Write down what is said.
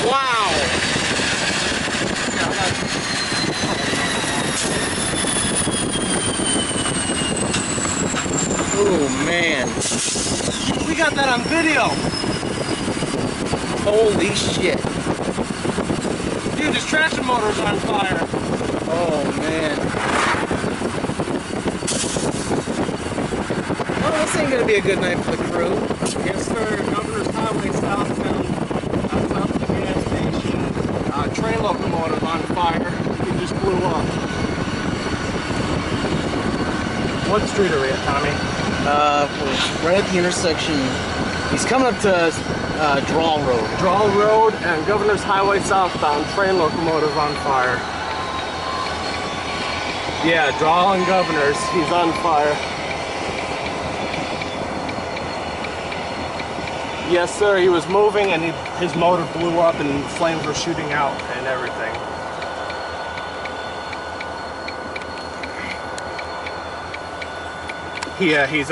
Wow! Oh man. We got that on video. Holy shit. Dude, this traction motor's on fire. Oh man. Well, this ain't gonna be a good night for the crew. Yes, sir. Governor's Highway southbound, south of the gas station. Train locomotive on fire. It just blew up. What street are we at, Tommy? We're right at the intersection. He's coming up to Drawl Road. Drawl Road and Governor's Highway southbound. Train locomotive on fire. Yeah, Drawl and Governor's. He's on fire. Yes, sir. He was moving and his motor blew up and flames were shooting out and everything. He's